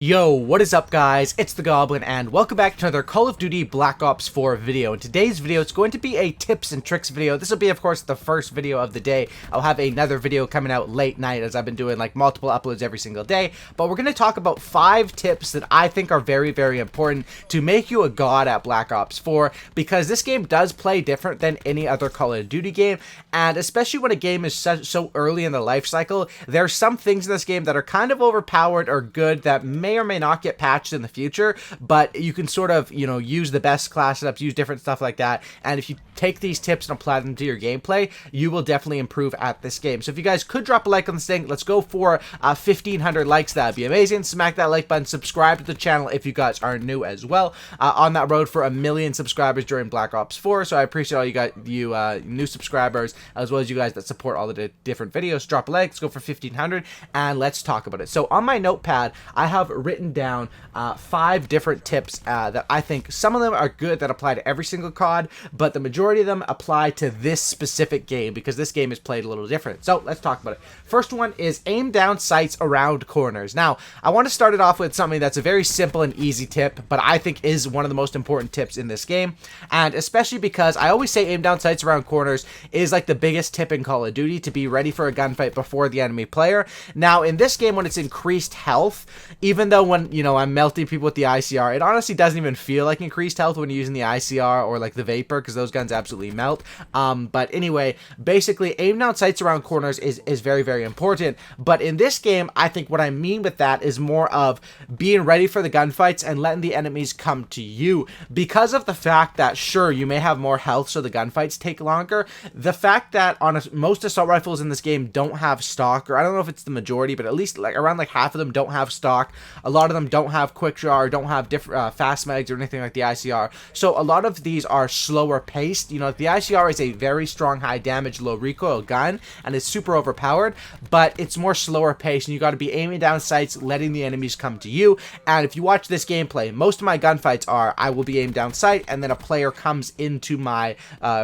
Yo, what is up guys? It's the Goblin and welcome back to another Call of Duty Black Ops 4 video. In today's video, it's going to be a tips and tricks video. This will be, of course, the first video of the day. I'll have another video coming out late night as I've been doing like multiple uploads every single day. But we're going to talk about 5 tips that I think are very, very important to make you a god at Black Ops 4, because this game does play different than any other Call of Duty game. And especially when a game is so early in the life cycle, there are some things in this game that are kind of overpowered or good that may or may not get patched in the future, but you can sort of, use the best class setups, use different stuff like that, and if you take these tips and apply them to your gameplay, you will definitely improve at this game. So if you guys could drop a like on this thing, let's go for 1,500 likes. That'd be amazing. Smack that like button, subscribe to the channel if you guys are new as well. On that road for 1 million subscribers during Black Ops 4, so I appreciate all you new subscribers, as well as you guys that support all the different videos. Drop a like, let's go for 1,500, and let's talk about it. So on my notepad, I have written down 5 different tips that I think some of them are good that apply to every single COD, but the majority of them apply to this specific game because this game is played a little different. So let's talk about it. First one is aim down sights around corners. Now, I want to start it off with something that's a very simple and easy tip, but I think is one of the most important tips in this game, and especially because I always say aim down sights around corners is like the biggest tip in Call of Duty to be ready for a gunfight before the enemy player. Now, in this game, when it's increased health, even though when, I'm melting people with the ICR, it honestly doesn't even feel like increased health when you're using the ICR or like the Vapor, because those guns absolutely melt. But anyway, basically aim down sights around corners is very, very important. But in this game, I think what I mean with that is more of being ready for the gunfights and letting the enemies come to you, because of the fact that sure, you may have more health so the gunfights take longer. The fact that most assault rifles in this game don't have stock, or I don't know if it's the majority, but at least like around like half of them don't have stock. A lot of them don't have quick draw or don't have different fast mags or anything like the ICR. So a lot of these are slower paced. The ICR is a very strong, high damage, low recoil gun, and it's super overpowered, but it's more slower paced, and you got to be aiming down sights, letting the enemies come to you. And if you watch this gameplay, most of my gunfights are I will be aimed down sight, and then a player comes into my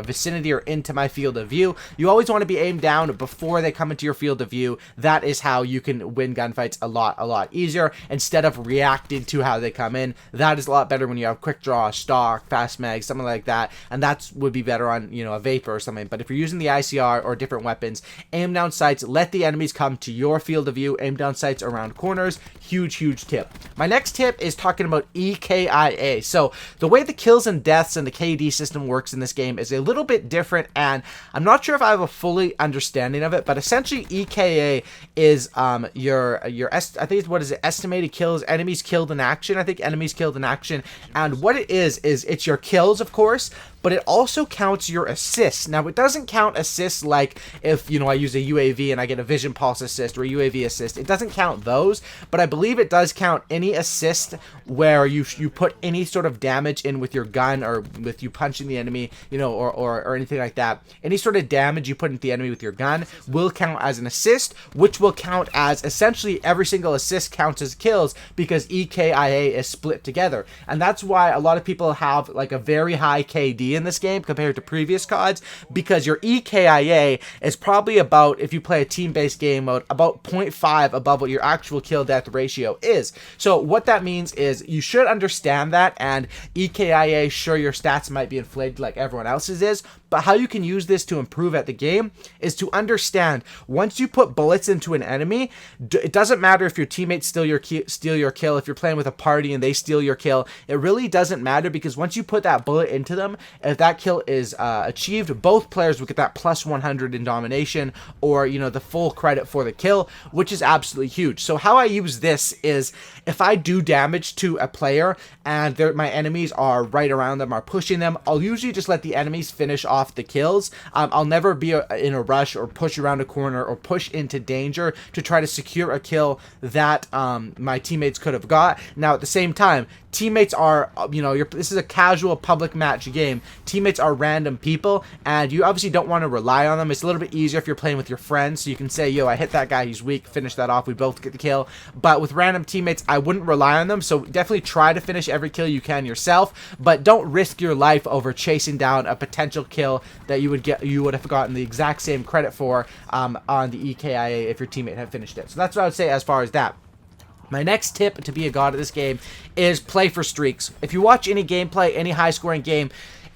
vicinity or into my field of view. You always want to be aimed down before they come into your field of view. That is how you can win gunfights a lot easier, instead of reacting to how they come in. That is a lot better when you have quick draw, stock, fast mag, something like that, and that would be better on a Vapor or something. But if you're using the ICR or different weapons, aim down sights, let the enemies come to your field of view, aim down sights around corners. Huge tip. My next tip is talking about EKI A. So the way the kills and deaths and the KD system works in this game is a little bit different, and I'm not sure if I have a fully understanding of it, but essentially EKI A is I think what is it, estimated kills, enemies killed in action. I think enemies killed in action, and what it is it's your kills, of course, but it also counts your assists. Now, it doesn't count assists like if, I use a UAV and I get a vision pulse assist or a UAV assist. It doesn't count those, but I believe it does count any assist where you put any sort of damage in with your gun, or with you punching the enemy, or anything like that. Any sort of damage you put into the enemy with your gun will count as an assist, which will count as essentially every single assist counts as kills, because EKIA is split together. And that's why a lot of people have like a very high KD in this game compared to previous CODs, because your EKIA is probably about, if you play a team-based game mode, about 0.5 above what your actual kill-death ratio is. So what that means is you should understand that, and EKIA, sure, your stats might be inflated like everyone else's is, but how you can use this to improve at the game is to understand, once you put bullets into an enemy, it doesn't matter if your teammates steal your kill, if you're playing with a party and they steal your kill, it really doesn't matter, because once you put that bullet into them, if that kill is achieved, both players will get that plus 100 in domination, or the full credit for the kill, which is absolutely huge. So how I use this is, if I do damage to a player and my enemies are right around them, are pushing them, I'll usually just let the enemies finish off the kills. I'll never be in a rush or push around a corner or push into danger to try to secure a kill that my teammates could have got. Now, at the same time, teammates are, this is a casual public match game. Teammates are random people, and you obviously don't want to rely on them. It's a little bit easier if you're playing with your friends, so you can say, yo, I hit that guy, he's weak, finish that off, we both get the kill. But with random teammates, I wouldn't rely on them, so definitely try to finish every kill you can yourself, but don't risk your life over chasing down a potential kill that you would have gotten the exact same credit for on the EKIA if your teammate had finished it. So that's what I would say as far as that. My next tip to be a god at this game is play for streaks. If you watch any gameplay, any high-scoring game,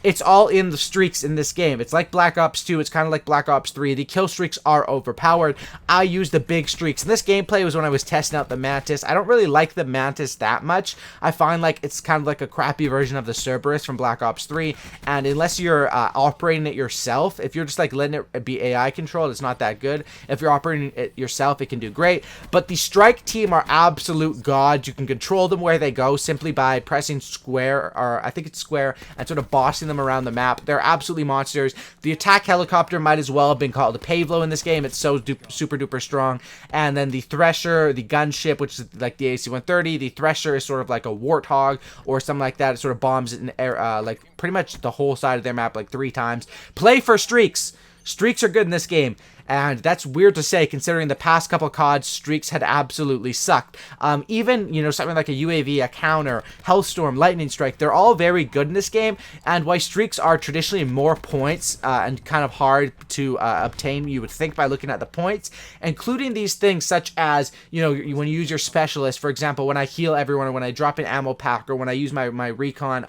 it's all in the streaks in this game. It's like Black Ops 2. It's kind of like Black Ops 3. The kill streaks are overpowered. I use the big streaks. And this gameplay was when I was testing out the Mantis. I don't really like the Mantis that much. I find like it's kind of like a crappy version of the Cerberus from Black Ops 3. And unless you're operating it yourself, if you're just like letting it be AI controlled, it's not that good. If you're operating it yourself, it can do great. But the strike team are absolute gods. You can control them where they go simply by pressing square, or I think it's square, and sort of bossing them around the map. They're absolutely monsters. The attack helicopter might as well have been called a Pavlo in this game. It's so super duper strong. And then the Thresher, the gunship, which is like the AC-130. The Thresher is sort of like a Warthog or something like that. It sort of bombs it in air, like pretty much the whole side of their map like 3 times. Play for streaks. Streaks are good in this game. And that's weird to say, considering the past couple COD streaks had absolutely sucked. Even, you know, something like a UAV, a counter, Hellstorm, Lightning Strike, they're all very good in this game. And while streaks are traditionally more points and kind of hard to obtain, you would think, by looking at the points, including these things such as, you know, when you use your specialist, for example, when I heal everyone, or when I drop an ammo pack, or when I use my recon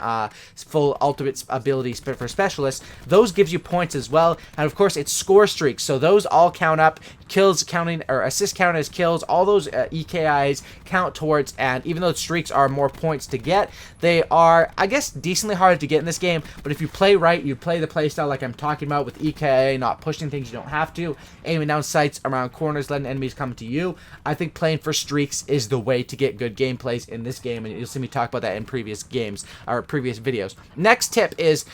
full ultimate abilities for specialists, those gives you points as well. And of course, it's score streaks, so those all count up. Kills counting, or assist count as kills, all those EKIs count towards. And even though streaks are more points to get, they are, I guess, decently hard to get in this game. But if you play right, you play the playstyle like I'm talking about with EKI A, not pushing things you don't have to, aiming down sights around corners, letting enemies come to you, I think playing for streaks is the way to get good gameplays in this game. And you'll see me talk about that in previous games, or previous videos. Next tip is,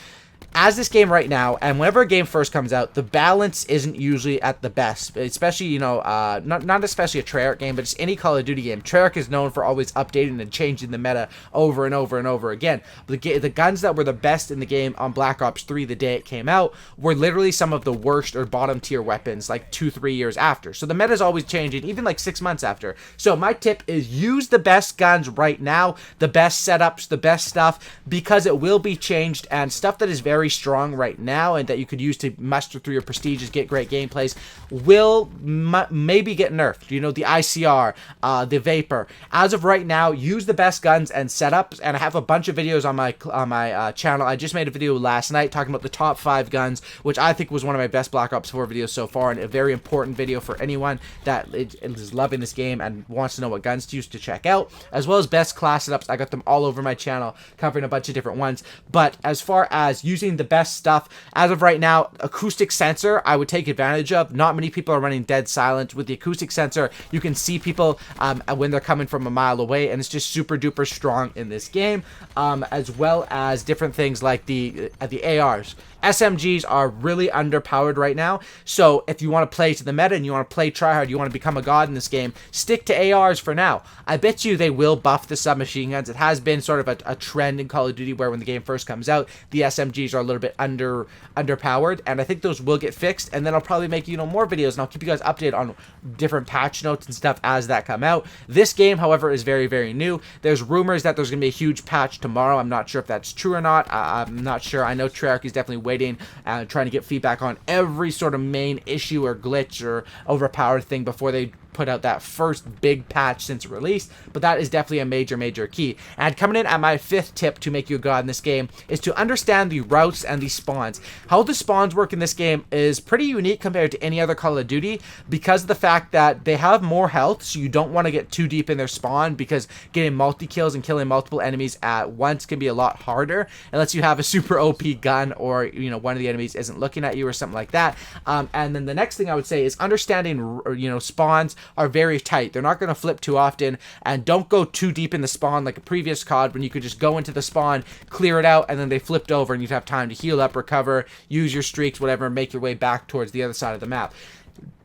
as this game right now, and whenever a game first comes out, the balance isn't usually at the best. Especially, you know, not especially a Treyarch game, but just any Call of Duty game. Treyarch is known for always updating and changing the meta over and over and over again. The guns that were the best in the game on Black Ops 3 the day it came out were literally some of the worst or bottom tier weapons like 2-3 years after. So the meta is always changing, even like 6 months after. So my tip is use the best guns right now, the best setups, the best stuff, because it will be changed, and stuff that is very strong right now and that you could use to muster through your prestiges, get great gameplays, will maybe get nerfed. You know, the ICR, the Vapor. As of right now, use the best guns and setups, and I have a bunch of videos on my channel. I just made a video last night talking about the top 5 guns, which I think was one of my best Black Ops 4 videos so far, and a very important video for anyone that is loving this game and wants to know what guns to use to check out, as well as best class setups. I got them all over my channel, covering a bunch of different ones. But as far as using the best stuff, as of right now, acoustic sensor I would take advantage of. Not many people are running dead silent. With the acoustic sensor, you can see people when they're coming from a mile away, and it's just super duper strong in this game. As well as different things like the ARs. SMGs are really underpowered right now, so if you want to play to the meta and you want to play tryhard, you want to become a god in this game, stick to ARs for now. I bet you they will buff the submachine guns. It has been sort of a trend in Call of Duty where when the game first comes out, the SMGs are a little bit underpowered, and I think those will get fixed, and then I'll probably make, you know, more videos, and I'll keep you guys updated on different patch notes and stuff as that come out. This game, however, is very, very new. There's rumors that there's going to be a huge patch tomorrow. I'm not sure if that's true or not. I'm not sure. I know Treyarch is definitely waiting and trying to get feedback on every sort of main issue or glitch or overpowered thing before they put out that first big patch since release, but that is definitely a major key. And coming in at my 5th tip to make you a god in this game is to understand the routes and the spawns. How the spawns work in this game is pretty unique compared to any other Call of Duty, because of the fact that they have more health, so you don't want to get too deep in their spawn, because getting multi-kills and killing multiple enemies at once can be a lot harder unless you have a super OP gun, or, you know, one of the enemies isn't looking at you or something like that. And then the next thing I would say is understanding, you know, spawns are very tight. They're not going to flip too often, and don't go too deep in the spawn like a previous COD when you could just go into the spawn, clear it out, and then they flipped over and you'd have time to heal up, recover, use your streaks, whatever, and make your way back towards the other side of the map.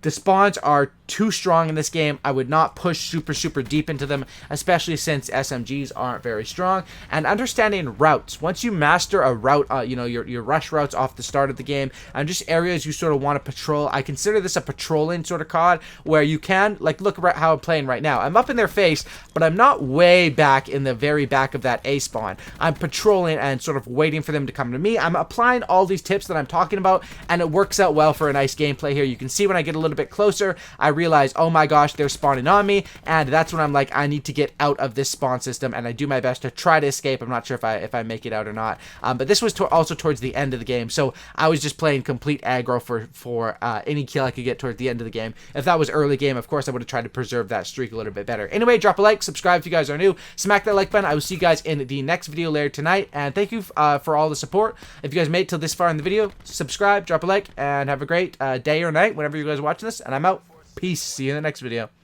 The spawns are too strong in this game. I would not push super deep into them, especially since SMGs aren't very strong. And understanding routes. Once you master a route, you know, your rush routes off the start of the game, and just areas you sort of want to patrol. I consider this a patrolling sort of COD, where you can, like, look at how I'm playing right now. I'm up in their face, but I'm not way back in the very back of that A spawn. I'm patrolling and sort of waiting for them to come to me. I'm applying all these tips that I'm talking about, and it works out well for a nice gameplay here. You can see when I get a little little bit closer, I realize, oh my gosh, they're spawning on me, and that's when I'm like, I need to get out of this spawn system, and I do my best to try to escape. I'm not sure if I make it out or not, but this was also towards the end of the game, so I was just playing complete aggro for any kill I could get towards the end of the game. If that was early game, of course, I would have tried to preserve that streak a little bit better. Anyway, drop a like, subscribe if you guys are new, smack that like button. I will see you guys in the next video later tonight, and thank you for all the support. If you guys made it till this far in the video, subscribe, drop a like, and have a great day or night whenever you guys are watching this, and I'm out. Peace. See you in the next video.